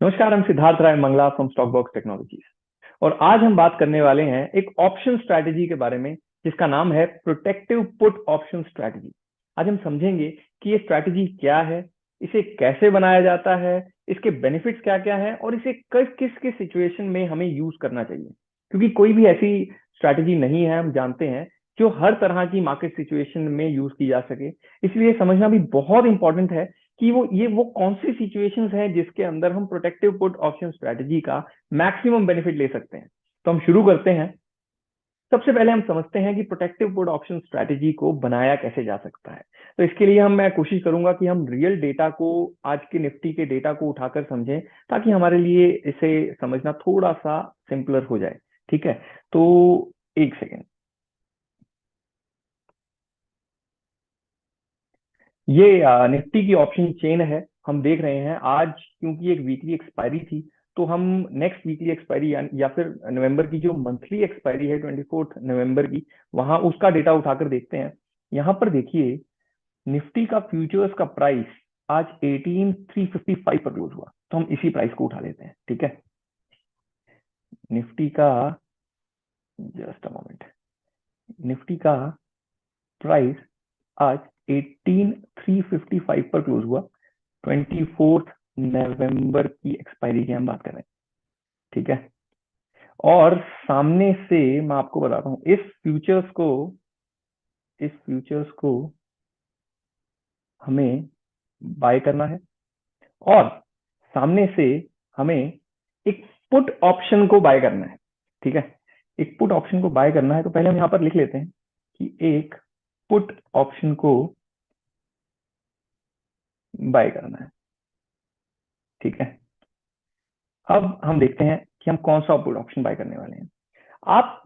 नमस्कार, हम Siddharth Rai Mangla from Stock Box Technologies. और आज हम बात करने वाले हैं एक ऑप्शन स्ट्रैटेजी के बारे में जिसका नाम है प्रोटेक्टिव पुट ऑप्शन स्ट्रैटेजी। आज हम समझेंगे कि ये स्ट्रैटेजी क्या है, इसे कैसे बनाया जाता है, इसके बेनिफिट्स क्या क्या है और इसे किस किस किस सिचुएशन में हमें यूज करना चाहिए। क्योंकि कोई भी ऐसी स्ट्रैटेजी नहीं है, हम जानते हैं, जो हर तरह की मार्केट सिचुएशन में यूज की जा सके। इसलिए समझना भी बहुत इंपॉर्टेंट है कि वो कौन सी सिचुएशंस हैं जिसके अंदर हम प्रोटेक्टिव पुट ऑप्शन स्ट्रैटेजी का मैक्सिमम बेनिफिट ले सकते हैं। तो हम शुरू करते हैं। सबसे पहले हम समझते हैं कि प्रोटेक्टिव पुट ऑप्शन स्ट्रैटेजी को बनाया कैसे जा सकता है। तो इसके लिए मैं कोशिश करूंगा कि हम रियल डेटा को, आज के निफ्टी के डेटा को उठाकर समझें, ताकि हमारे लिए इसे समझना थोड़ा सा सिंपलर हो जाए। ठीक है, तो एक सेकेंड। ये निफ्टी की ऑप्शन चेन है, हम देख रहे हैं। आज क्योंकि एक वीकली एक्सपायरी थी, तो हम नेक्स्ट वीकली एक्सपायरी या फिर नवंबर की जो मंथली एक्सपायरी है 24 नवंबर की, वहां उसका डेटा उठाकर देखते हैं। यहाँ पर देखिए, निफ्टी का फ्यूचर्स का प्राइस आज 18355 पर क्लोज हुआ, तो हम इसी प्राइस को उठा लेते हैं। ठीक है, निफ्टी का, जस्ट अ मोमेंट, निफ्टी का प्राइस आज 18355 पर क्लोज हुआ। 24 नवंबर की एक्सपायरी की हम बात कर रहे हैं। ठीक है, और सामने से मैं आपको बताता हूं, इस फ्यूचर्स को हमें बाय करना है, और सामने से हमें एक पुट ऑप्शन को बाय करना है। ठीक है, एक पुट ऑप्शन को बाय करना है, तो पहले हम यहां पर लिख लेते हैं कि एक पुट ऑप्शन को बाय करना है। ठीक है, अब हम देखते हैं कि हम कौन सा पुट ऑप्शन बाय करने वाले हैं। आप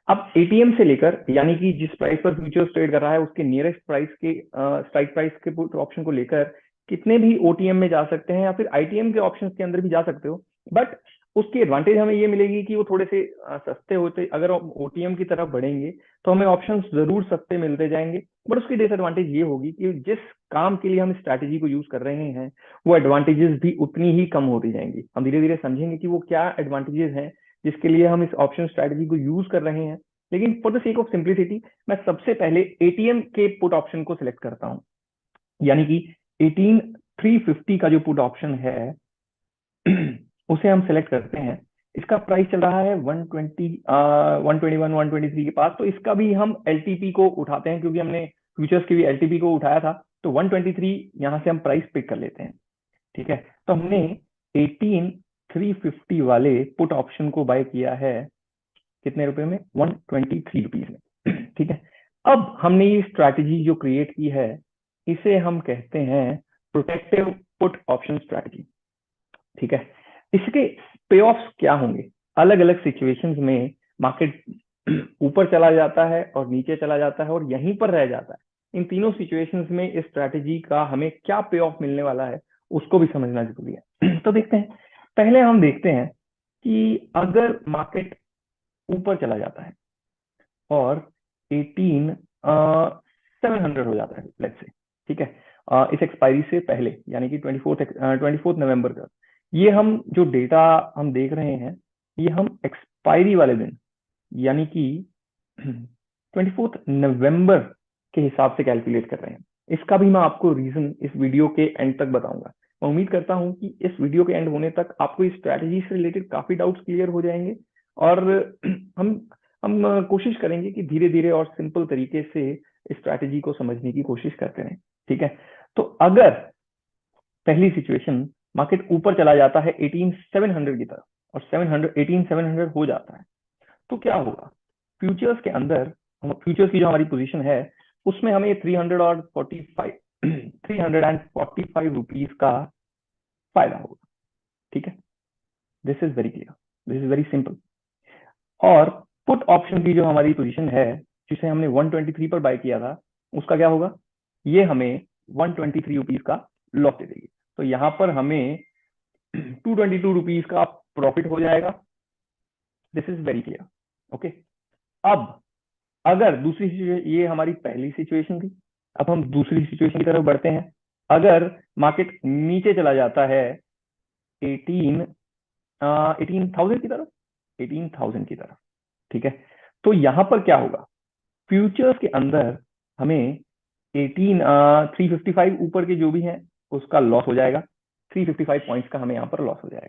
अब एटीएम से लेकर, यानी कि जिस प्राइस पर फ्यूचर्स ट्रेड कर रहा है उसके नियरेस्ट प्राइस के, स्ट्राइक प्राइस के पुट ऑप्शन को लेकर कितने भी ओटीएम में जा सकते हैं, या फिर आईटीएम के ऑप्शंस के अंदर भी जा सकते हो। बट उसकी एडवांटेज हमें ये मिलेगी कि वो थोड़े से सस्ते होते, अगर ओटीएम की तरफ बढ़ेंगे तो हमें ऑप्शंस जरूर सस्ते मिलते जाएंगे। बट उसकी डिसएडवांटेज ये होगी कि जिस काम के लिए हम स्ट्रैटेजी को यूज कर रहे हैं, वो एडवांटेजेस भी उतनी ही कम होती जाएंगी। हम धीरे धीरे समझेंगे कि वो क्या एडवांटेजेस हैं जिसके लिए हम इस ऑप्शन स्ट्रैटेजी को यूज कर रहे हैं। लेकिन for the sake of simplicity, मैं सबसे पहले एटीएम के पुट ऑप्शन को सिलेक्ट करता हूं। यानी कि 18350 का जो पुट ऑप्शन है उसे हम सिलेक्ट करते हैं। इसका प्राइस चल रहा है 121 123 के पास, तो इसका भी हम एलटीपी को उठाते हैं, क्योंकि हमने फ्यूचर्स की भी एलटीपी को उठाया था। तो 123 यहां से हम प्राइस पिक कर लेते हैं। ठीक है, तो हमने 18350 वाले पुट ऑप्शन को बाय किया है कितने रुपए में? 123 रुपीज में। ठीक है, अब हमने ये स्ट्रैटेजी जो क्रिएट की है, इसे हम कहते हैं प्रोटेक्टिव पुट ऑप्शन स्ट्रैटेजी। ठीक है, इसके पे ऑफ्स क्या होंगे? अलग अलग सिचुएशंस में मार्केट ऊपर चला जाता है और नीचे चला जाता है और यहीं पर रह जाता है। इन तीनों सिचुएशंस में इस स्ट्रैटेजी का हमें क्या पे ऑफ मिलने वाला है, उसको भी समझना जरूरी है। तो देखते हैं, पहले हम देखते हैं कि अगर मार्केट ऊपर चला जाता है और 18700 हो जाता है, लेट्स से। ठीक है, इस एक्सपायरी से पहले, यानी कि 24 नवंबर का, ये हम जो डेटा हम देख रहे हैं, ये हम एक्सपायरी वाले दिन, यानी कि 24 नवंबर के हिसाब से कैलकुलेट कर रहे हैं। इसका भी मैं आपको रीजन इस वीडियो के एंड तक बताऊंगा। मैं उम्मीद करता हूं कि इस वीडियो के एंड होने तक आपको इस स्ट्रैटेजी से रिलेटेड काफी डाउट्स क्लियर हो जाएंगे, और हम हम कोशिश करेंगे कि धीरे धीरे और सिंपल तरीके से इस स्ट्रैटेजी को समझने की कोशिश करते रहें। ठीक है, तो अगर पहली सिचुएशन, मार्केट ऊपर चला जाता है 18700 की तरफ, और 18700 हो जाता है, तो क्या होगा? फ्यूचर्स के अंदर, फ्यूचर्स की जो हमारी पोजीशन है, उसमें हमें 345 रुपीज का फायदा होगा। ठीक है, this is very clear, this is very simple. और पुट ऑप्शन की जो हमारी पोजीशन है, जिसे हमने 123 पर बाय किया था, उसका क्या होगा? ये हमें 123 रुपीज का लॉस दे देगी। तो यहाँ पर हमें 222 रुपीज का प्रॉफिट हो जाएगा। This is very clear. Okay, अब अगर दूसरी, ये हमारी पहली सिचुएशन थी, अब हम दूसरी सिचुएशन की तरफ बढ़ते हैं। अगर मार्केट नीचे चला जाता है 18,000 की तरफ, 18,000 की तरफ। ठीक है, तो यहां पर क्या होगा, फ्यूचर्स के अंदर हमें 355 ऊपर के जो भी हैं उसका लॉस हो जाएगा, 355 पॉइंट्स का हमें यहाँ पर लॉस हो जाएगा।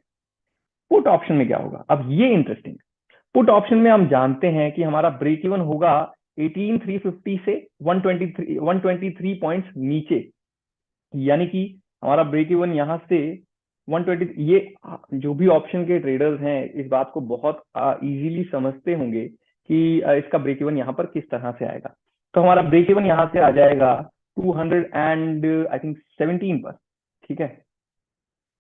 पुट ऑप्शन में क्या होगा, अब ये इंटरेस्टिंग। पुट ऑप्शन में हम जानते हैं कि हमारा ब्रेक इवन होगा 18,350 से 123 पॉइंट्स नीचे, यानी कि हमारा ब्रेक इवन यहां से 120। ये जो भी ऑप्शन के ट्रेडर्स हैं इस बात को बहुत इजीली समझते होंगे कि इसका ब्रेक इवन यहाँ पर किस तरह से आएगा। तो हमारा ब्रेक इवन यहाँ से आ जाएगा 200 एंड आई थिंक 17 पर। ठीक है,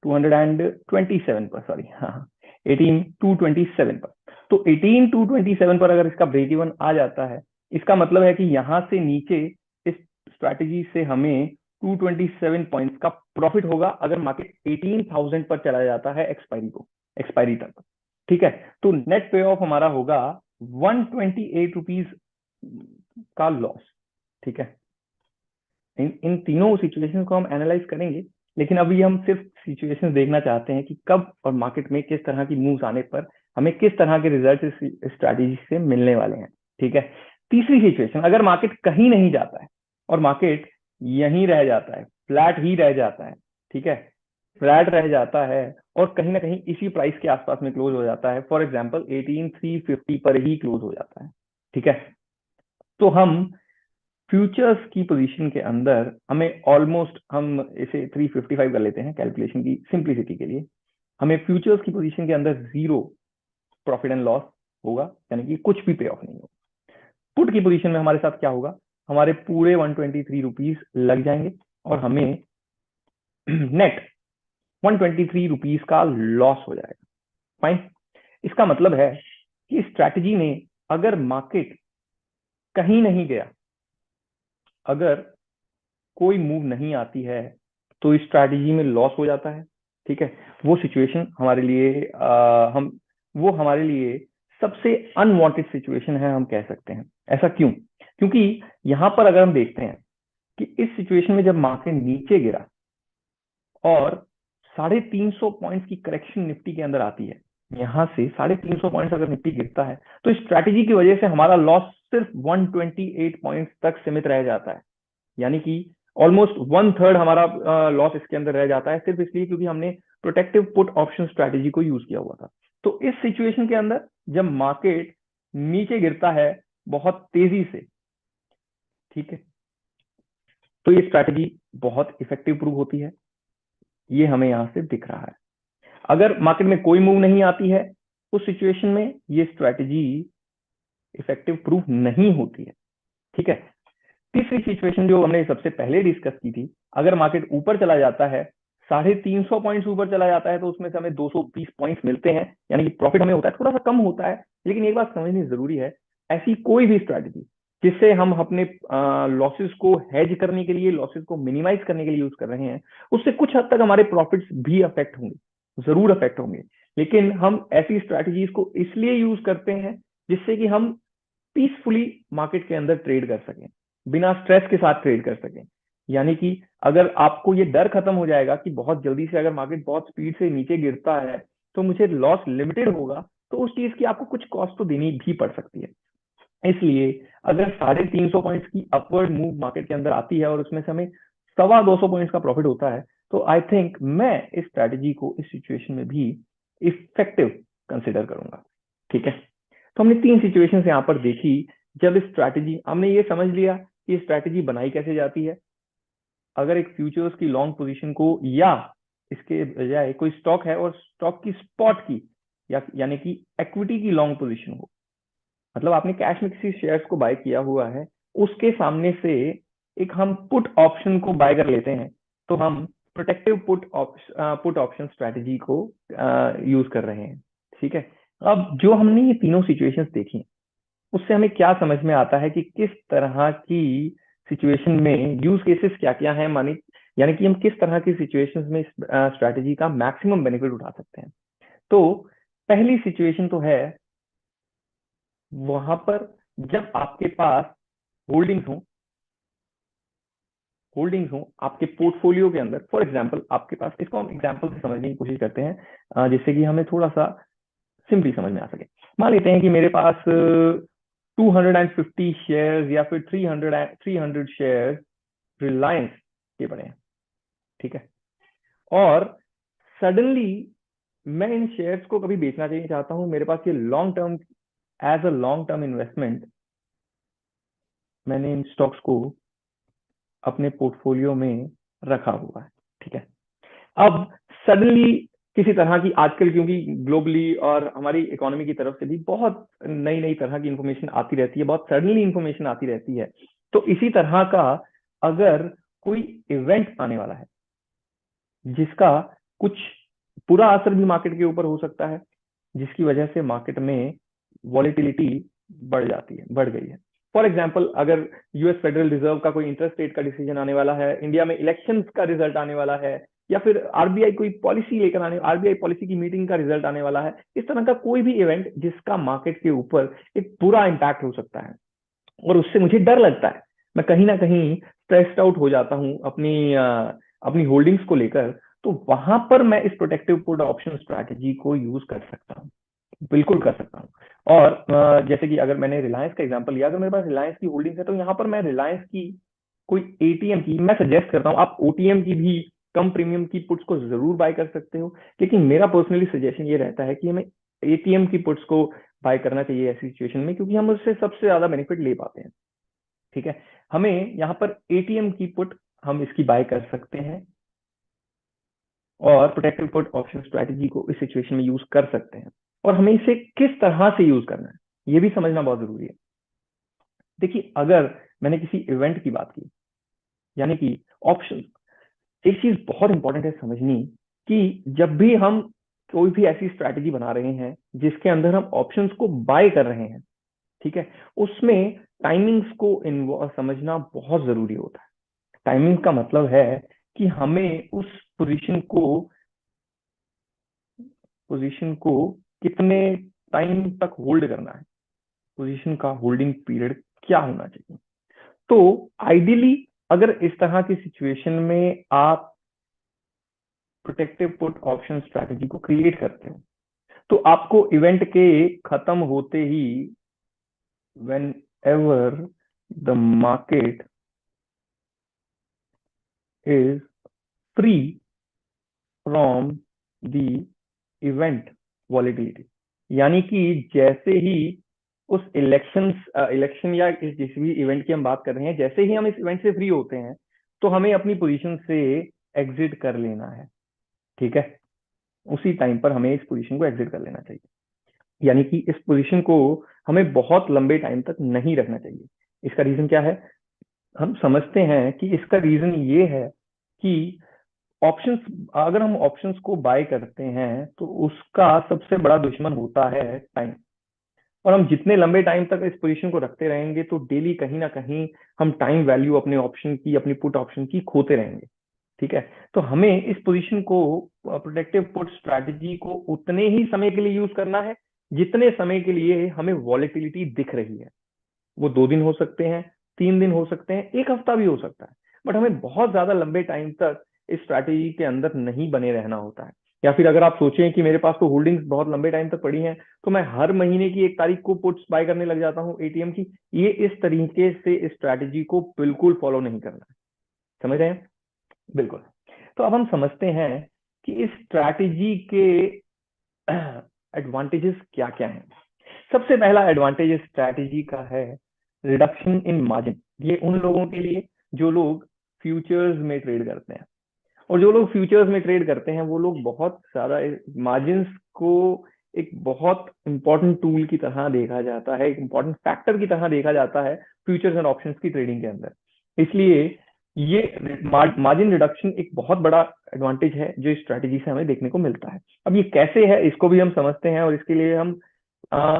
227 पर, सॉरी, हाँ, 18,227 पर। तो 18,227 पर अगर इसका ब्रेक इवन आ जाता है, इसका मतलब है कि यहां से नीचे इस स्ट्रैटेजी से हमें 227 पॉइंट्स का प्रॉफिट होगा अगर मार्केट 18,000 पर चला जाता है एक्सपायरी तक। ठीक है, तो नेट पे ऑफ हमारा होगा 128 का लॉस। ठीक है, इन तीनों सिचुएशन को हम एनालाइज करेंगे, लेकिन अभी हम सिर्फ सिचुएशन देखना चाहते हैं कि कब और मार्केट में किस तरह की मूव्स आने पर हमें किस तरह के रिजल्ट इस स्ट्रैटेजी से मिलने वाले हैं। ठीक है, तीसरी सिचुएशन, अगर मार्केट कहीं नहीं जाता है और मार्केट यहीं रह जाता है, फ्लैट ही रह जाता है। ठीक है, फ्लैट रह जाता है और कहीं ना कहीं इसी प्राइस के आसपास में क्लोज हो जाता है, फॉर एग्जाम्पल 18,350 पर ही क्लोज हो जाता है। ठीक है, तो हम फ्यूचर्स की पोजीशन के अंदर हमें ऑलमोस्ट, हम इसे 355 कर लेते हैं कैलकुलेशन की सिंप्लिसिटी के लिए, हमें फ्यूचर्स की पोजीशन के अंदर जीरो प्रॉफिट एंड लॉस होगा, यानी कि कुछ भी पे ऑफ नहीं होगा। पुट की पोजीशन में हमारे साथ क्या होगा, हमारे पूरे 123 रुपीज लग जाएंगे और हमें नेट 123 रुपीज का लॉस हो जाएगा। फाइन, इसका मतलब है कि स्ट्रैटेजी ने, अगर मार्केट कहीं नहीं गया, अगर कोई मूव नहीं आती है, तो इस स्ट्रैटेजी में लॉस हो जाता है। ठीक है, वो सिचुएशन हमारे लिए हम वो हमारे लिए सबसे अनवांटेड सिचुएशन है, हम कह सकते हैं। ऐसा क्यों, क्योंकि यहां पर अगर हम देखते हैं कि इस सिचुएशन में जब मार्केट नीचे गिरा और 350 पॉइंट्स की करेक्शन निफ्टी के अंदर आती है, यहां से 350 पॉइंट्स अगर निफ्टी गिरता है, तो इस स्ट्रैटेजी की वजह से हमारा लॉस सिर्फ 128 पॉइंट्स तक सीमित रह जाता है, यानी कि ऑलमोस्ट 1/3 हमारा लॉस इसके अंदर रह जाता है, सिर्फ इसलिए क्योंकि हमने प्रोटेक्टिव पुट ऑप्शन स्ट्रैटेजी को यूज किया हुआ था। तो इस सिचुएशन के अंदर जब मार्केट नीचे गिरता है बहुत तेजी से, ठीक है, तो ये स्ट्रैटेजी बहुत इफेक्टिव प्रूव होती है। ये हमें यहां से दिख रहा है। अगर मार्केट में कोई मूव नहीं आती है, उस सिचुएशन में ये स्ट्रैटेजी इफेक्टिव प्रूव नहीं होती है। ठीक है, तीसरी सिचुएशन जो हमने सबसे पहले डिस्कस की थी, अगर मार्केट ऊपर चला जाता है, 350 पॉइंट्स ऊपर चला जाता है, तो उसमें से हमें 220 पॉइंट्स मिलते हैं, यानी कि प्रॉफिट हमें होता है, थोड़ा सा कम होता है। लेकिन एक बात समझनी जरूरी है, ऐसी कोई भी स्ट्रैटेजी जिससे हम अपने लॉसेस को हेज करने के लिए, लॉसेस को मिनिमाइज करने के लिए यूज कर रहे हैं, उससे कुछ हद तक हमारे प्रॉफिट्स भी अफेक्ट होंगे, जरूर अफेक्ट होंगे। लेकिन हम ऐसी स्ट्रैटेजीज को इसलिए यूज करते हैं जिससे कि हम पीसफुली मार्केट के अंदर ट्रेड कर सकें, बिना स्ट्रेस के साथ ट्रेड कर सकें। यानी कि अगर आपको ये डर खत्म हो जाएगा कि बहुत जल्दी से अगर मार्केट बहुत स्पीड से नीचे गिरता है तो मुझे लॉस लिमिटेड होगा, तो उस चीज की आपको कुछ कॉस्ट तो देनी भी पड़ सकती है। इसलिए अगर 350 पॉइंट्स की अपवर्ड मूव मार्केट के अंदर आती है और उसमें से हमें 250 पॉइंट्स का प्रॉफिट होता है, तो आई थिंक मैं इस स्ट्रैटेजी को इस सिचुएशन में भी इफेक्टिव कंसिडर करूंगा। ठीक है, तो हमने 3 सिचुएशंस यहाँ पर देखी। जब स्ट्रैटेजी, हमने ये समझ लिया कि स्ट्रैटेजी बनाई कैसे जाती है। अगर एक फ्यूचर्स की लॉन्ग पोजीशन को, या इसके बजाय कोई स्टॉक है और स्टॉक की स्पॉट की, या यानी कि इक्विटी की लॉन्ग पोजीशन हो, मतलब आपने कैश में किसी शेयर्स को बाय किया हुआ है, उसके सामने से एक हम पुट ऑप्शन को बाय कर लेते हैं, तो हम प्रोटेक्टिव पुट ऑप्शन स्ट्रैटेजी को यूज कर रहे हैं। ठीक है, अब जो हमने ये तीनों सिचुएशंस देखी, उससे हमें क्या समझ में आता है कि किस तरह की सिचुएशन में यूज केसेस क्या क्या है, मानी यानी कि हम किस तरह की सिचुएशंस में स्ट्रैटेजी का मैक्सिमम बेनिफिट उठा सकते हैं। तो पहली सिचुएशन तो है वहां पर जब आपके पास होल्डिंग्स हो होल्डिंग्स हो आपके पोर्टफोलियो के अंदर, फॉर एग्जांपल आपके पास, इसको हम एग्जांपल से समझने की कोशिश करते हैं जिससे कि हमें थोड़ा सा सिंपली समझ में आ सके। मान लेते हैं कि मेरे पास 250 शेयर्स या फिर 300 शेयर्स रिलायंस के पड़े हैं, ठीक है। और सडनली मैं इन शेयर्स को कभी बेचना चाहिए चाहता हूं, मेरे पास ये long term, as a long term investment मैंने इन स्टॉक्स को अपने पोर्टफोलियो में रखा हुआ है, ठीक है। अब सडनली किसी तरह की आजकल, क्योंकि ग्लोबली और हमारी इकोनॉमी की तरफ से भी बहुत नई नई तरह की इंफॉर्मेशन आती रहती है, बहुत सडनली इंफॉर्मेशन आती रहती है, तो इसी तरह का अगर कोई इवेंट आने वाला है जिसका कुछ बुरा असर भी मार्केट के ऊपर हो सकता है, जिसकी वजह से मार्केट में वॉलेटिलिटी बढ़ गई है। फॉर एग्जाम्पल, अगर यूएस फेडरल रिजर्व का कोई इंटरेस्ट रेट का डिसीजन आने वाला है, इंडिया में इलेक्शंस का रिजल्ट आने वाला है, या फिर आरबीआई कोई पॉलिसी लेकर आरबीआई पॉलिसी की मीटिंग का रिजल्ट आने वाला है, इस तरह का कोई भी इवेंट जिसका मार्केट के ऊपर एक बुरा इंपैक्ट हो सकता है, और उससे मुझे डर लगता है, मैं कहीं ना कहीं स्ट्रेस्ड आउट हो जाता हूं अपनी होल्डिंग्स को लेकर, तो वहां पर मैं इस प्रोटेक्टिव पुट ऑप्शन स्ट्रैटेजी को यूज कर सकता हूँ, बिल्कुल कर सकता हूँ। और जैसे कि अगर मैंने रिलायंस का एग्जांपल लिया, अगर मेरे पास रिलायंस की होल्डिंग्स है, तो यहाँ पर मैं रिलायंस की कोई एटीएम की, मैं सजेस्ट करता हूँ आप ओटीएम की भी कम प्रीमियम की पुट्स को जरूर बाय कर सकते हो, लेकिन मेरा पर्सनली सजेशन ये रहता है कि हमें एटीएम की पुट्स को बाय करना चाहिए ऐसी सिचुएशन में, क्योंकि हम उससे सबसे ज्यादा बेनिफिट ले पाते हैं, ठीक है। हमें यहाँ पर एटीएम की पुट हम इसकी बाय कर सकते हैं, और प्रोटेक्टिव पुट ऑप्शन स्ट्रैटेजी को इस सिचुएशन में यूज कर सकते हैं, और हमें इसे किस तरह से यूज करना है ये भी समझना बहुत जरूरी है। देखिए, अगर मैंने किसी इवेंट की बात की, यानी कि ऑप्शन, एक चीज बहुत इंपॉर्टेंट है समझनी, कि जब भी हम कोई भी ऐसी स्ट्रैटेजी बना रहे हैं जिसके अंदर हम ऑप्शंस को बाय कर रहे हैं, ठीक है, उसमें टाइमिंग्स को समझना बहुत जरूरी होता है। टाइमिंग का मतलब है कि हमें उस पोजीशन को पोजीशन को कितने टाइम तक होल्ड करना है, पोजीशन का होल्डिंग पीरियड क्या होना चाहिए। तो आइडियली अगर इस तरह की सिचुएशन में आप प्रोटेक्टिव पुट ऑप्शन स्ट्रैटेजी को क्रिएट करते हो, तो आपको इवेंट के खत्म होते ही, whenever the market is free from the event volatility, यानी कि जैसे ही उस इलेक्शन या इस जिस भी इवेंट की हम बात कर रहे हैं, जैसे ही हम इस इवेंट से फ्री होते हैं, तो हमें अपनी पोजीशन से एग्जिट कर लेना है, ठीक है। उसी टाइम पर हमें इस पोजीशन को एग्जिट कर लेना चाहिए, यानी कि इस पोजीशन को हमें बहुत लंबे टाइम तक नहीं रखना चाहिए। इसका रीजन क्या है, हम समझते हैं कि इसका रीजन ये है कि ऑप्शंस, अगर हम ऑप्शंस को बाय करते हैं तो उसका सबसे बड़ा दुश्मन होता है टाइम, और हम जितने लंबे टाइम तक इस पोजीशन को रखते रहेंगे, तो डेली कहीं ना कहीं हम टाइम वैल्यू अपने ऑप्शन की, अपनी पुट ऑप्शन की खोते रहेंगे, ठीक है। तो हमें इस पोजीशन को, प्रोटेक्टिव पुट स्ट्रैटेजी को उतने ही समय के लिए यूज करना है जितने समय के लिए हमें वॉलेटिलिटी दिख रही है। वो 2 दिन हो सकते हैं, 3 दिन हो सकते हैं, एक हफ्ता भी हो सकता है, बट हमें बहुत ज्यादा लंबे टाइम तक इस स्ट्रैटेजी के अंदर नहीं बने रहना होता है। या फिर अगर आप सोचें कि मेरे पास तो होल्डिंग्स बहुत लंबे टाइम तक पड़ी हैं, तो मैं हर महीने की 1 तारीख को पुट्स बाय करने लग जाता हूँ एटीएम की, ये इस तरीके से इस स्ट्रैटेजी को बिल्कुल फॉलो नहीं करना है। समझ रहे हैं? बिल्कुल। तो अब हम समझते हैं कि इस स्ट्रैटेजी के एडवांटेजेस क्या क्या हैं। सबसे पहला एडवांटेज इस स्ट्रैटेजी का है रिडक्शन इन मार्जिन। ये उन लोगों के लिए जो लोग फ्यूचर्स में ट्रेड करते हैं, और जो लोग फ्यूचर्स में ट्रेड करते हैं वो लोग बहुत ज्यादा मार्जिन को एक बहुत इंपॉर्टेंट टूल की तरह देखा जाता है, एक इंपॉर्टेंट फैक्टर की तरह देखा जाता है फ्यूचर्स एंड ऑप्शंस की ट्रेडिंग के अंदर। इसलिए ये मार्जिन रिडक्शन एक बहुत बड़ा एडवांटेज है जो इस स्ट्रैटेजी से हमें देखने को मिलता है। अब ये कैसे है इसको भी हम समझते हैं, और इसके लिए हम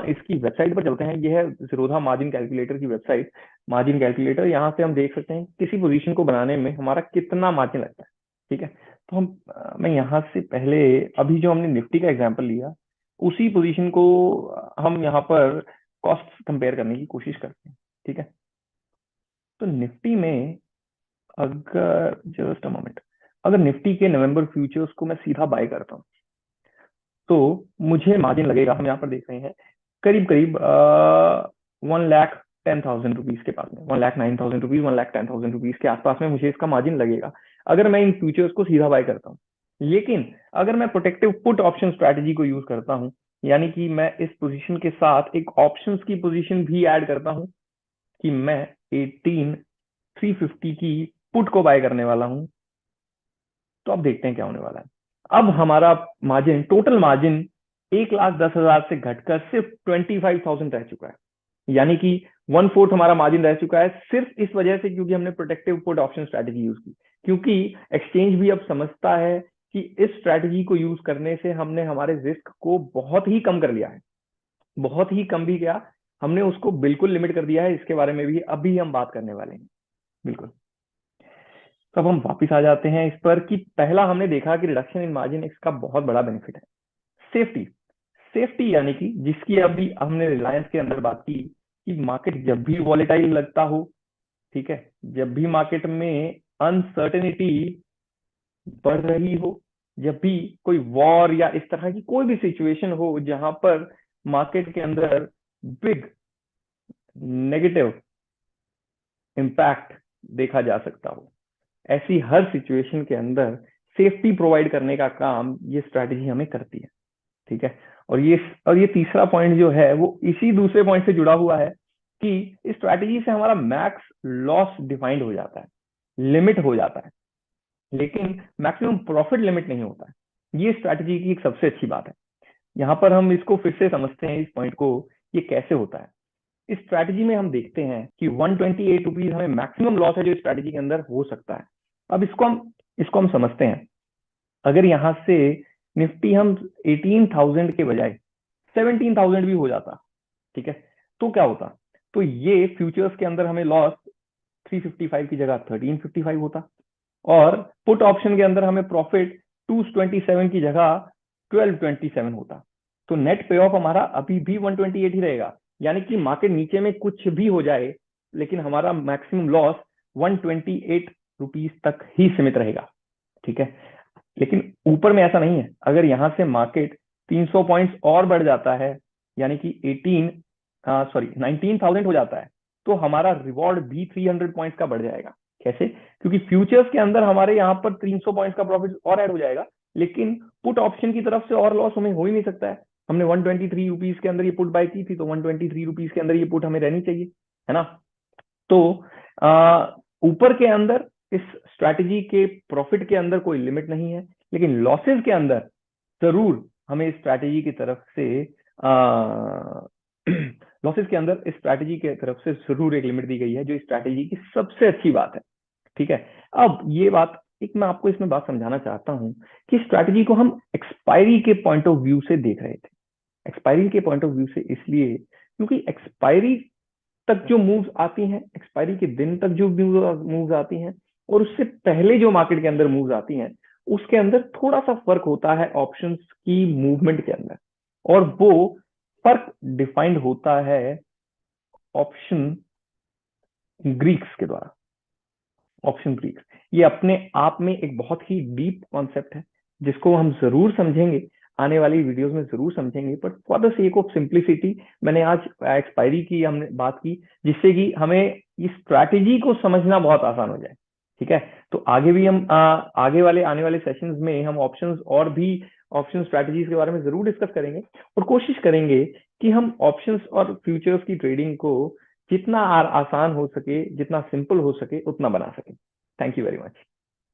इसकी वेबसाइट पर चलते हैं। ये है जीरोधा मार्जिन कैलकुलेटर की वेबसाइट। मार्जिन कैलकुलेटर, यहाँ से हम देख सकते हैं किसी पोजीशन को बनाने में हमारा कितना मार्जिन लगता है, ठीक है। तो मैं यहाँ से पहले, अभी जो हमने निफ्टी का एग्जांपल लिया, उसी पोजीशन को हम यहाँ पर कॉस्ट कंपेयर करने की कोशिश करते हैं, ठीक है। तो निफ्टी में अगर जस्ट अ मोमेंट, अगर निफ्टी के नवंबर फ्यूचर्स को मैं सीधा बाय करता हूँ तो मुझे मार्जिन लगेगा, हम यहाँ पर देख रहे हैं करीब करीब 1,10,000 रुपीज के पास में, 1,09,000 रुपीज, 1,10,000 रुपीज के आसपास में मुझे इसका मार्जिन लगेगा अगर मैं इन फ्यूचर्स को सीधा बाय करता हूँ। लेकिन अगर मैं प्रोटेक्टिव पुट ऑप्शन स्ट्रैटेजी को यूज करता हूँ, यानी कि मैं इस पोजीशन के साथ एक ऑप्शंस की पोजीशन भी ऐड करता हूँ कि मैं 18,350 की पुट को बाय करने वाला हूँ, तो अब देखते हैं क्या होने वाला है। अब हमारा मार्जिन, टोटल मार्जिन 1,10,000 से घटकर सिर्फ 25,000 रह चुका है, यानी कि 1/4 हमारा मार्जिन रह चुका है, सिर्फ इस वजह से क्योंकि हमने protective put option strategy use की। क्योंकि एक्सचेंज भी अब समझता है कि इस स्ट्रैटेजी को यूज करने से हमने हमारे रिस्क को बहुत ही कम कर लिया है, बहुत ही कम भी क्या, हमने उसको बिल्कुल लिमिट कर दिया है। इसके बारे में भी अभी हम बात करने वाले हैं, बिल्कुल। तो अब हम वापिस आ जाते हैं इस पर कि पहला हमने देखा कि रिडक्शन इन मार्जिन इसका बहुत बड़ा बेनिफिट है। सेफ्टी, सेफ्टी यानी कि जिसकी अभी हमने रिलायंस के अंदर बात की कि मार्केट जब भी वॉलेटाइल लगता हो, ठीक है, जब भी मार्केट में अनसर्टेनिटी बढ़ रही हो, जब भी कोई वॉर या इस तरह की कोई भी सिचुएशन हो जहां पर मार्केट के अंदर बिग नेगेटिव इम्पैक्ट देखा जा सकता हो, ऐसी हर सिचुएशन के अंदर सेफ्टी प्रोवाइड करने का काम ये स्ट्रैटेजी हमें करती है, ठीक है। और ये तीसरा पॉइंट जो है वो इसी दूसरे पॉइंट से जुड़ा हुआ है कि इस स्ट्रैटेजी से हमारा मैक्स लॉस डिफाइंड हो जाता है, लिमिट हो जाता है, लेकिन मैक्सिमम प्रॉफिट लिमिट नहीं होता है। ये स्ट्रैटेजी की एक सबसे अच्छी बात है। यहाँ पर हम इसको फिर से समझते हैं, इस पॉइंट को, ये कैसे होता है। इस स्ट्रैटेजी में हम देखते हैं कि 128 रुपीज हमें मैक्सिमम लॉस है जो स्ट्रैटेजी के अंदर हो सकता है। अब इसको हम समझते हैं। अगर यहाँ से निफ्टी हम 18,000 के बजाय 17,000 भी हो जाता, ठीक है, तो क्या होता, तो ये फ्यूचर्स के अंदर हमें लॉस 355 की जगह 1355 होता, और पुट ऑप्शन के अंदर हमें प्रॉफिट 227 की जगह 1227 होता। तो नेट पे ऑफ हमारा अभी भी 128 ही रहेगा, यानी कि मार्केट नीचे में कुछ भी हो जाए लेकिन हमारा मैक्सिमम लॉस 128 रुपीज तक ही सीमित रहेगा, ठीक है। लेकिन ऊपर में ऐसा नहीं है, अगर यहां से मार्केट 300 पॉइंट्स और बढ़ जाता है, यानी कि 19,000 हो जाता है, तो हमारा रिवॉर्ड भी 300 पॉइंट्स का बढ़ जाएगा। कैसे? क्योंकि फ्यूचर्स के अंदर हमारे यहाँ पर 300 पॉइंट्स का प्रॉफिट और ऐड हो जाएगा, लेकिन पुट ऑप्शन की तरफ से और लॉस हमें हो ही नहीं सकता है। हमने 123 रुपीज के अंदर ये पुट बाय की थी, तो 123 रुपीज के अंदर ये पुट हमें रहनी चाहिए, है ना। तो ऊपर के अंदर इस स्ट्रैटेजी के प्रॉफिट के अंदर कोई लिमिट नहीं है, लेकिन लॉसेस के अंदर जरूर हमें इस स्ट्रैटेजी की तरफ से लॉसेस के अंदर इस स्ट्रैटेजी के तरफ से जरूर एक लिमिट दी गई है, जो इस स्ट्रैटेजी की सबसे अच्छी बात है, ठीक है। अब ये बात एक मैं आपको इसमें बात समझाना चाहता हूं कि स्ट्रैटेजी को हम एक्सपायरी के पॉइंट ऑफ व्यू से देख रहे थे। एक्सपायरी के पॉइंट ऑफ व्यू से इसलिए क्योंकि एक्सपायरी तक जो मूव्स आती हैं, एक्सपायरी के दिन तक जो मूव्स आती हैं, और उससे पहले जो मार्केट के अंदर मूव्स आती हैं, उसके अंदर थोड़ा सा फर्क होता है ऑप्शंस की मूवमेंट के अंदर, और वो फर्क डिफाइंड होता है ऑप्शन ग्रीक्स के द्वारा। ऑप्शन ग्रीक्स ये अपने आप में एक बहुत ही डीप कॉन्सेप्ट है, जिसको हम जरूर समझेंगे, आने वाली वीडियोस में जरूर समझेंगे, but for the sake of simplicity मैंने आज एक्सपायरी की हमने बात की, जिससे कि हमें इस स्ट्रैटेजी को समझना बहुत आसान हो जाए, ठीक है। तो आगे भी हम आगे वाले आने वाले सेशंस में हम ऑप्शंस और भी ऑप्शन स्ट्रैटेजीज के बारे में जरूर डिस्कस करेंगे, और कोशिश करेंगे कि हम ऑप्शंस और फ्यूचर्स की ट्रेडिंग को जितना आसान हो सके, जितना सिंपल हो सके, उतना बना सके। Thank you very much.